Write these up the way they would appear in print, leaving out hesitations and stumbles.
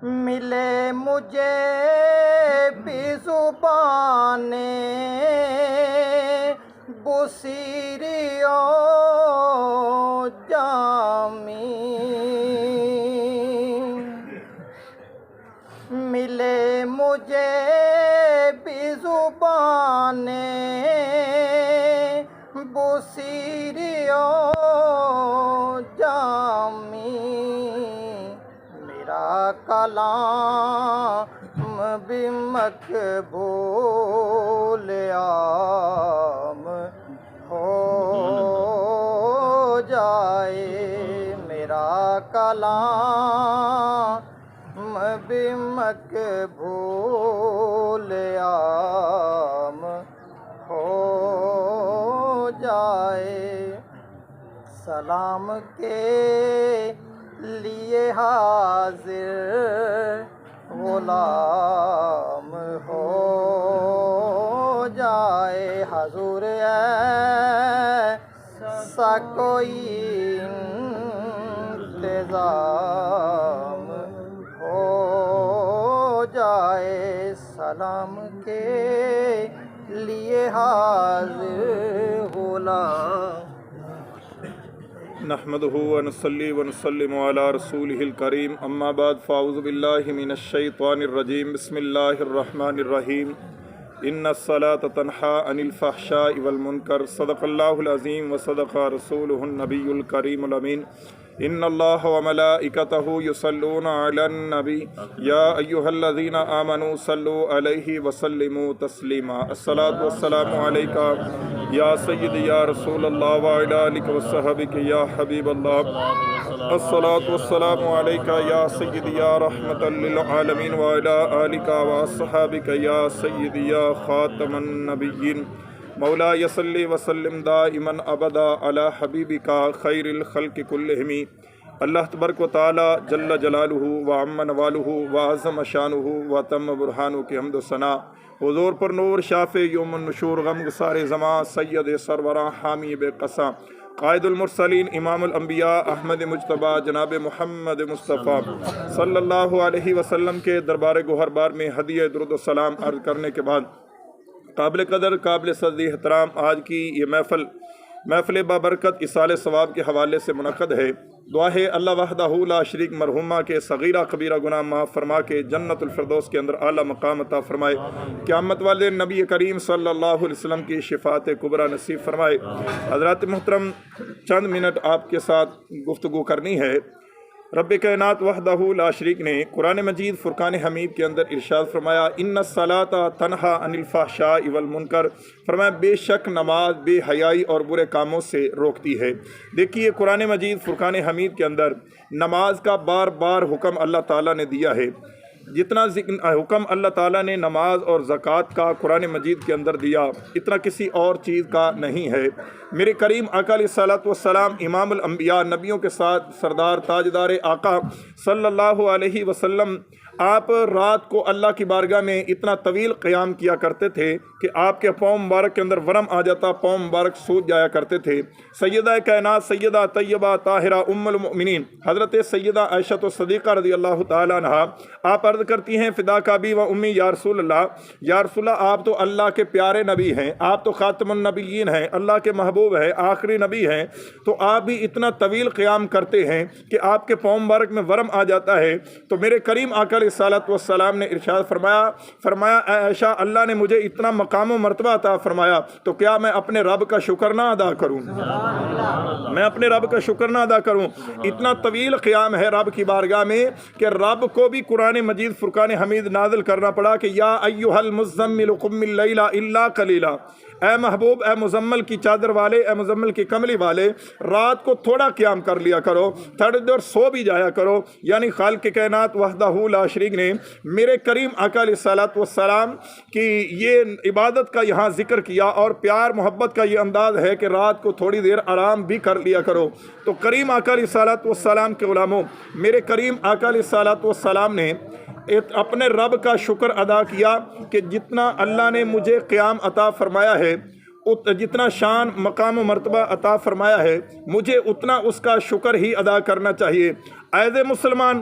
ملے مجھے بھی زبان بصیری و جامی، ملے مجھے بھی زبان بصیری و جامی، میرا کلام بھی مقبول عام ہو جائے، میرا کلام بھی مقبول عام ہو جائے، سلام کے لیے حاضر غلام ہو جائے، حضور ایسا کوئی انتظام ہو جائے، سلام کے لیے حاضر غلام۔ نحمده ونصلي ونسلم على رسوله الكريم اما بعد فاعوذ بالله من الشيطان الرجيم بسم الله الرحمن الرحيم ان الصلاة تنهى عن الفحشاء والمنكر صدق الله العظيم وصدق رسوله النبي الكريم الامين ان الله وملائكته يصلون على النبي يا ايها الذين امنوا صلوا عليه وسلموا تسليما الصلاة والسلام عليك يا سيدي يا رسول الله وعلى آلك وصحبك يا حبيب الله الصلاة والسلام عليك يا سيدي يا رحمة للعالمين وعلى آلك وصحبك يا سيدي يا خاتم النبيين مولاي صل وسلم دائما ابدا على حبيبك خير الخلق كلهم۔ اللہ تبارک و تعالی جل جلالہ وعم نوالہ وعظم شانہ وتم برہانہ کی حمد و ثنا حضور پر نور شافع یوم النشور غم گسار زماں سید سروراں حامی بے قصاں قائد المرسلین امام الانبیاء احمد مجتبیٰ جناب محمد مصطفیٰ صلی اللہ علیہ وسلم کے دربار گوہر بار میں ہدیہ درود و سلام عرض کرنے کے بعد قابل قدر قابل صدی احترام آج کی یہ محفل بابرکت اصال ثواب کے حوالے سے منعقد ہے۔ دعا ہے اللہ وحدہ لا شریک مرحومہ کے صغیرہ کبیرہ گناہ معاف فرما کے جنت الفردوس کے اندر اعلیٰ مقام عطا فرمائے، قیامت والے نبی کریم صلی اللہ علیہ وسلم کی شفاعت کبریٰ نصیب فرمائے۔ حضرات محترم، چند منٹ آپ کے ساتھ گفتگو کرنی ہے۔ رب کائنات وحدہ لا شریک نے قرآن مجید فرقان حمید کے اندر ارشاد فرمایا ان الصلاۃ تنہی عن الفحشاء والمنکر، فرمایا بے شک نماز بے حیائی اور برے کاموں سے روکتی ہے۔ دیکھیے قرآن مجید فرقان حمید کے اندر نماز کا بار بار حکم اللہ تعالیٰ نے دیا ہے۔ جتنا حکم اللہ تعالیٰ نے نماز اور زکوٰۃ کا قرآن مجید کے اندر دیا اتنا کسی اور چیز کا نہیں ہے۔ میرے کریم آقا علیہ الصلوۃ والسلام امام الانبیاء نبیوں کے ساتھ سردار تاجدار آقا صلی اللہ علیہ وسلم آپ رات کو اللہ کی بارگاہ میں اتنا طویل قیام کیا کرتے تھے کہ آپ کے پاؤں مبارک کے اندر ورم آ جاتا، پاؤں مبارک سوج جایا کرتے تھے۔ سیدہ کائنات سیدہ طیبہ طاہرہ ام المؤمنین حضرت سیدہ عائشہ صدیقہ رضی اللہ تعالیٰ عنہا آپ عرض کرتی ہیں فداک ابی و امی یا رسول اللہ، یا رسول اللہ آپ تو اللہ کے پیارے نبی ہیں، آپ تو خاتم النبیین ہیں، اللہ کے محبوب ہے، آخری نبی ہیں، تو آپ بھی اتنا طویل قیام کرتے ہیں کہ آپ کے پاؤں مبارک میں ورم آ جاتا ہے۔ تو میرے کریم آقا علیہ الصلوۃ والسلام نے ارشاد فرمایا اے عائشہ اللہ نے مجھے اتنا مقام و مرتبہ عطا فرمایا تو کیا میں اپنے رب کا شکر نہ ادا کروں؟ میں اپنے رب کا شکر نہ ادا کروں؟ اتنا طویل قیام ہے رب کی بارگاہ میں کہ رب کو بھی قرآن مجید فرقان حمید نازل کرنا پڑا کہ یا ایھا المزمل قم اللیل الا قلیلا، اے محبوب، اے مزمل کی چادر والے، اے مزمل کی کملی والے، رات کو تھوڑا قیام کر لیا کرو، تھوڑی دیر سو بھی جایا کرو۔ یعنی خالق کائنات وحدہ لا شریک نے میرے کریم آقا علیہ الصلوۃ والسلام کی یہ عبادت کا یہاں ذکر کیا اور پیار محبت کا یہ انداز ہے کہ رات کو تھوڑی دیر آرام بھی کر لیا کرو۔ تو کریم آقا علیہ الصلوۃ والسلام کے غلاموں، میرے کریم آقا علیہ الصلوۃ والسلام نے اپنے رب کا شکر ادا کیا کہ جتنا اللہ نے مجھے قیام عطا فرمایا ہے، جتنا شان مقام و مرتبہ عطا فرمایا ہے، مجھے اتنا اس کا شکر ہی ادا کرنا چاہیے۔ ایز اے مسلمان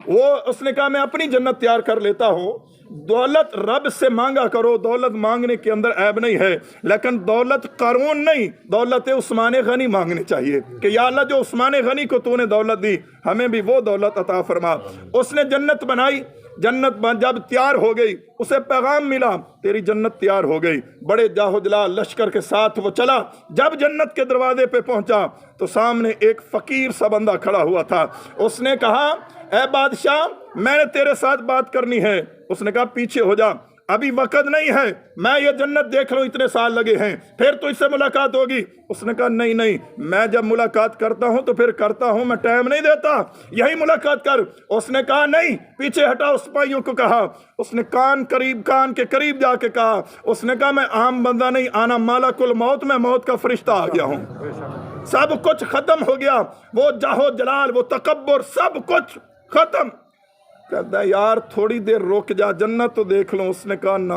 وہ اس نے کہا میں اپنی جنت تیار کر لیتا ہوں، دولت رب سے مانگا کرو، دولت مانگنے کے اندر عیب نہیں ہے، لیکن دولت قارون نہیں، دولت عثمان غنی مانگنی چاہیے کہ یا اللہ جو عثمان غنی کو تو نے دولت دی ہمیں بھی وہ دولت عطا فرما۔ اس نے جنت بنائی، جنت جب تیار ہو گئی اسے پیغام ملا تیری جنت تیار ہو گئی، بڑے جاہو جلال لشکر کے ساتھ وہ چلا۔ جب جنت کے دروازے پہ پہنچا تو سامنے ایک فقیر سا بندہ کھڑا ہوا تھا۔ اس نے کہا اے بادشاہ میں نے تیرے ساتھ بات کرنی ہے۔ اس نے کہا پیچھے ہو جا، ابھی وقت نہیں ہے، میں یہ جنت دیکھ لوں، اتنے سال لگے ہیں، پھر تو اس سے ملاقات ہوگی۔ اس نے کہا نہیں نہیں، میں جب ملاقات کرتا ہوں تو پھر کرتا ہوں، میں ٹائم نہیں دیتا، یہی ملاقات کر۔ اس نے کہا نہیں، پیچھے ہٹا۔ اس سپاہیوں کو کہا، اس نے کان کے قریب جا کے کہا، اس نے کہا میں عام بندہ نہیں، آنا مالک الموت، میں موت کا فرشتہ آ گیا ہوں۔ سب کچھ ختم ہو گیا، وہ جاہو جلال، وہ تکبر، سب کچھ ختم۔ کہتا ہے یار تھوڑی دیر رک جا، جنت تو دیکھ لوں۔ اس نے کہا نہ،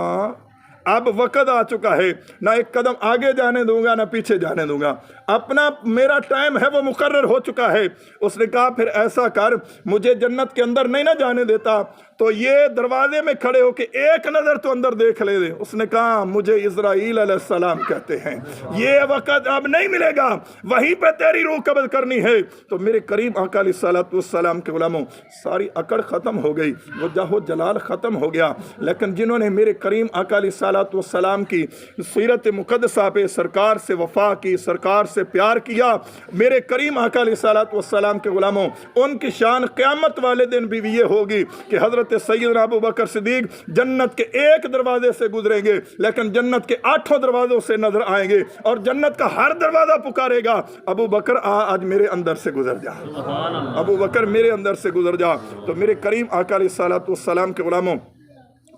اب وقت آ چکا ہے، نہ ایک قدم آگے جانے دوں گا نہ پیچھے جانے دوں گا، اپنا میرا ٹائم ہے وہ مقرر ہو چکا ہے۔ اس نے کہا پھر ایسا کر، مجھے جنت کے اندر نہیں نہ جانے دیتا تو یہ دروازے میں کھڑے ہو کے ایک نظر تو اندر دیکھ لے دے۔ اس نے کہا مجھے اسرائیل علیہ السلام کہتے ہیں، یہ وقت اب نہیں ملے گا، وہیں پہ تیری روح قبض کرنی ہے۔ تو میرے کریم آقا علیہ السلام کے غلاموں، ساری اکڑ ختم ہو گئی، وہ جاہو جلال ختم ہو گیا، لیکن جنہوں نے میرے کریم آقا علیہ السلام کی سیرت مقدسہ پہ سرکار سے وفا کی، سرکار سے پیار کیا، میرے کریم آقا علیہ السلام کے غلاموں، ان کی شان قیامت والے دن بھی یہ ہوگی کہ حضرت سیدنا ابو بکر صدیق جنت کے ایک دروازے سے گزریں گے لیکن جنت کے 8 دروازوں سے نظر آئیں گے، اور جنت کا ہر دروازہ پکارے گا ابو بکر آج میرے اندر سے گزر جا، ابو بکر میرے اندر سے گزر جا۔ تو میرے کریم آقا علیہ السلام کے غلاموں،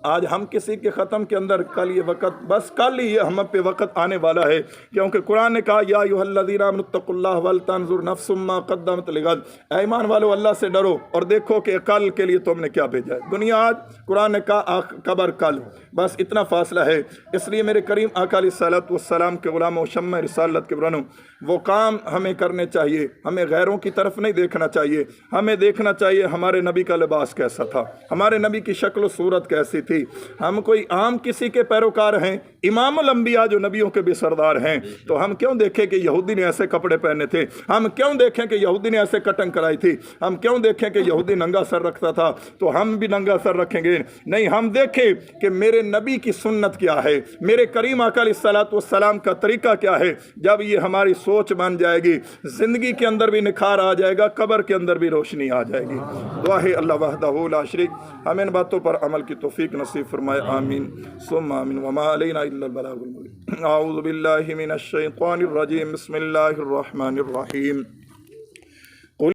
آج ہم کسی کے ختم کے اندر کل یہ وقت، بس کل ہی یہ ہم پہ وقت آنے والا ہے، کیونکہ قرآن نے کہا یا ایھا الذین آمنوا اتقوا اللہ ولتنظر نفس ما قدمت لغد، اے ایمان والو اللہ سے ڈرو اور دیکھو کہ کل کے لیے تم نے کیا بھیجا ہے۔ دنیا آج، قرآن نے کہا قبر کل، بس اتنا فاصلہ ہے۔ اس لیے میرے کریم آقا علیہ السلام کے غلاموں، شمع رسالت کے برانوں، وہ کام ہمیں کرنے چاہیے، ہمیں غیروں کی طرف نہیں دیکھنا چاہیے، ہمیں دیکھنا چاہیے ہمارے نبی کا لباس کیسا تھا، ہمارے نبی کی شکل و صورت کیسی تھی۔ ہم کوئی عام کسی کے پیروکار ہیں، امام الانبیاء جو نبیوں کے بھی سردار ہیں، تو ہم کیوں دیکھیں کہ یہودی نے ایسے کپڑے پہنے تھے، ہم کیوں دیکھیں کہ یہودی نے ایسے کٹنگ کرائی تھی، ہم کیوں دیکھیں کہ یہودی ننگا سر رکھتا تھا تو ہم بھی ننگا سر رکھیں گے؟ نہیں، ہم دیکھیں کہ میرے نبی کی سنت کیا ہے، میرے کریم آقا علیہ السلام کا طریقہ کیا ہے۔ جب یہ ہماری سوچ بن جائے گی، زندگی کے اندر بھی نکھار آ جائے گا، قبر کے اندر بھی روشنی آ جائے گی۔ دعا ہے اللہ وحدہ لا شریک ہمیں ان باتوں پر عمل کی توفیق نصیب فرمائے، آمین ثم آمین۔ وما علینا الا البلاغ المبین۔ اعوذ باللہ من الشیطان الرجیم، بسم اللہ الرحمن الرحیم۔